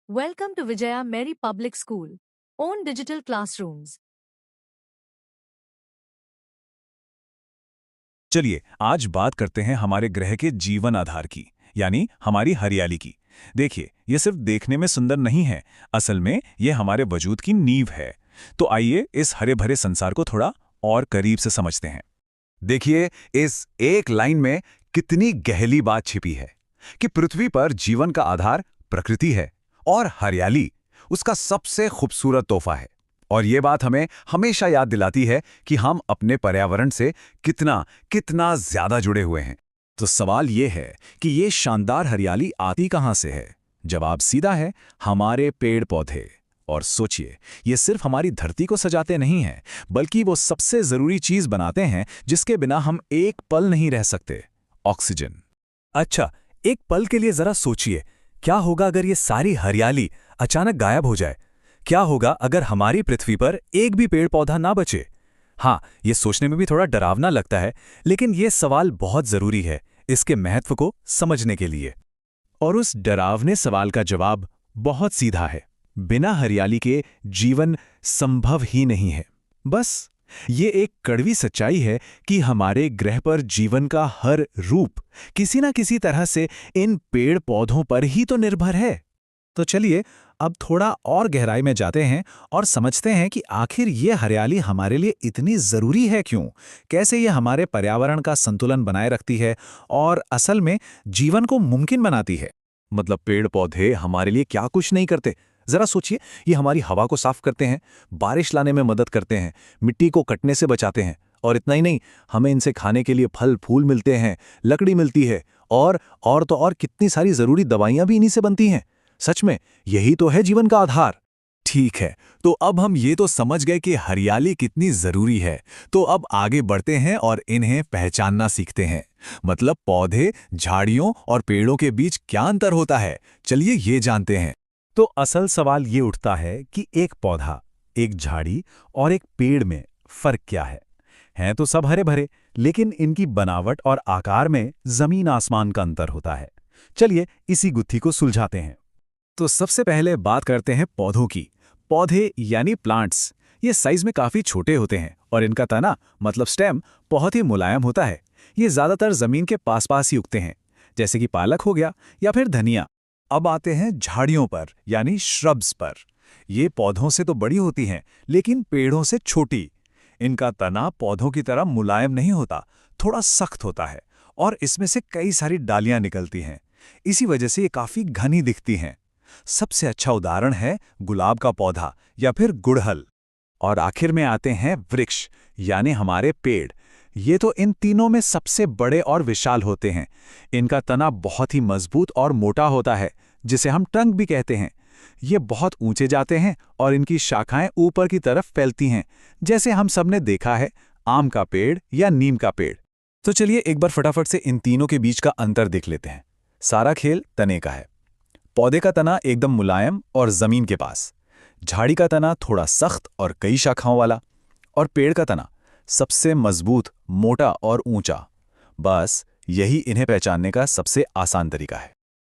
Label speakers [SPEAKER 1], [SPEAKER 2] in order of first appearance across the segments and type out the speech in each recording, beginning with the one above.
[SPEAKER 1] Welcome to Vijaya Mary Public School. Own digital classrooms.
[SPEAKER 2] चलिए आज बात करते हैं हमारे ग्रह के जीवन आधार की, यानी हमारी हरियाली की। देखिए, ये सिर्फ देखने में सुंदर नहीं है, असल में ये हमारे वजूद की नींव है। तो आइए इस हरे भरे संसार को थोड़ा और करीब से समझते हैं। देखिए, इस एक लाइन में कितनी गहरी बात छिपी है कि पृथ्वी पर जीवन का आधार प्रकृति है और हरियाली उसका सबसे खूबसूरत तोहफा है। और ये बात हमें हमेशा याद दिलाती है कि हम अपने पर्यावरण से कितना कितना ज्यादा जुड़े हुए हैं। तो सवाल ये है कि ये शानदार हरियाली आती कहाँ से है? जवाब सीधा है, हमारे पेड़ पौधे। और सोचिए, ये सिर्फ हमारी धरती को सजाते नहीं हैं, बल्कि वो सबसे जरूरी चीज बनाते हैं जिसके बिना हम एक पल नहीं रह सकते, ऑक्सीजन। अच्छा, एक पल के लिए जरा सोचिए, क्या होगा अगर ये सारी हरियाली अचानक गायब हो जाए? क्या होगा अगर हमारी पृथ्वी पर एक भी पेड़ पौधा ना बचे? हाँ, ये सोचने में भी थोड़ा डरावना लगता है, लेकिन ये सवाल बहुत जरूरी है इसके महत्व को समझने के लिए। और उस डरावने सवाल का जवाब बहुत सीधा है, बिना हरियाली के जीवन संभव ही नहीं है। बस ये एक कड़वी सच्चाई है कि हमारे ग्रह पर जीवन का हर रूप किसी ना किसी तरह से इन पेड़ पौधों पर ही तो निर्भर है। तो चलिए अब थोड़ा और गहराई में जाते हैं और समझते हैं कि आखिर ये हरियाली हमारे लिए इतनी जरूरी है क्यों, कैसे ये हमारे पर्यावरण का संतुलन बनाए रखती है और असल में जीवन को मुमकिन बनाती है। मतलब पेड़ पौधे हमारे लिए क्या कुछ नहीं करते, जरा सोचिए। ये हमारी हवा को साफ करते हैं, बारिश लाने में मदद करते हैं, मिट्टी को कटने से बचाते हैं, और इतना ही नहीं, हमें इनसे खाने के लिए फल फूल मिलते हैं, लकड़ी मिलती है, और कितनी सारी जरूरी दवाइयां भी इन्हीं से बनती हैं। सच में यही तो है जीवन का आधार। ठीक है, तो अब हम ये तो समझ गए कि हरियाली कितनी जरूरी है। तो अब आगे बढ़ते हैं और इन्हें पहचानना सीखते हैं। मतलब पौधे, झाड़ियों और पेड़ों के बीच क्या अंतर होता है, चलिए ये जानते हैं। तो असल सवाल ये उठता है कि एक पौधा, एक झाड़ी और एक पेड़ में फर्क क्या है? हैं तो सब हरे भरे, लेकिन इनकी बनावट और आकार में जमीन आसमान का अंतर होता है। चलिए इसी गुत्थी को सुलझाते हैं। तो सबसे पहले बात करते हैं पौधों की। पौधे यानी प्लांट्स, ये साइज में काफी छोटे होते हैं और इनका तना मतलब स्टेम बहुत ही मुलायम होता है। ये ज्यादातर जमीन के पास पास ही उगते हैं, जैसे कि पालक हो गया या फिर धनिया। अब आते हैं झाड़ियों पर यानी श्रब्स पर। ये पौधों से तो बड़ी होती हैं, लेकिन पेड़ों से छोटी। इनका तना पौधों की तरह मुलायम नहीं होता, थोड़ा सख्त होता है, और इसमें से कई सारी डालियां निकलती हैं। इसी वजह से ये काफी घनी दिखती हैं। सबसे अच्छा उदाहरण है गुलाब का पौधा या फिर गुड़हल। और आखिर में आते हैं वृक्ष यानी हमारे पेड़। ये तो इन तीनों में सबसे बड़े और विशाल होते हैं। इनका तना बहुत ही मजबूत और मोटा होता है, जिसे हम ट्रंक भी कहते हैं। ये बहुत ऊंचे जाते हैं और इनकी शाखाएं ऊपर की तरफ फैलती हैं, जैसे हम सबने देखा है आम का पेड़ या नीम का पेड़। तो चलिए एक बार फटाफट से इन तीनों के बीच का अंतर देख लेते हैं। सारा खेल तने का है। पौधे का तना एकदम मुलायम और जमीन के पास, झाड़ी का तना थोड़ा सख्त और कई शाखाओं वाला, और पेड़ का तना सबसे मजबूत, मोटा और ऊंचा। बस यही इन्हें पहचानने का सबसे आसान तरीका है।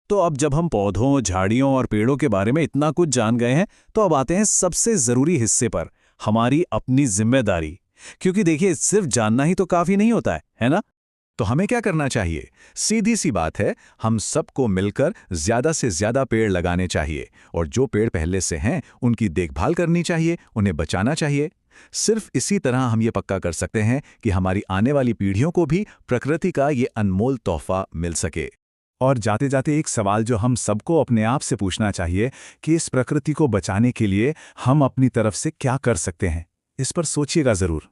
[SPEAKER 2] तो अब जब हम पौधों, झाड़ियों और पेड़ों के बारे में इतना कुछ जान गए हैं, तो अब आते हैं सबसे जरूरी हिस्से पर, हमारी अपनी जिम्मेदारी। क्योंकि देखिए, सिर्फ जानना ही तो काफी नहीं होता है ना? तो हमें क्या करना चाहिए? सीधी सी बात है, हम सबको मिलकर ज्यादा से ज्यादा पेड़ लगाने चाहिए, और जो पेड़ पहले से हैं उनकी देखभाल करनी चाहिए, उन्हें बचाना चाहिए। सिर्फ इसी तरह हम ये पक्का कर सकते हैं कि हमारी आने वाली पीढ़ियों को भी प्रकृति का ये अनमोल तोहफा मिल सके। और जाते जाते एक सवाल जो हम सबको अपने आप से पूछना चाहिए कि इस प्रकृति को बचाने के लिए हम अपनी तरफ से क्या कर सकते हैं, इस पर सोचिएगा जरूर।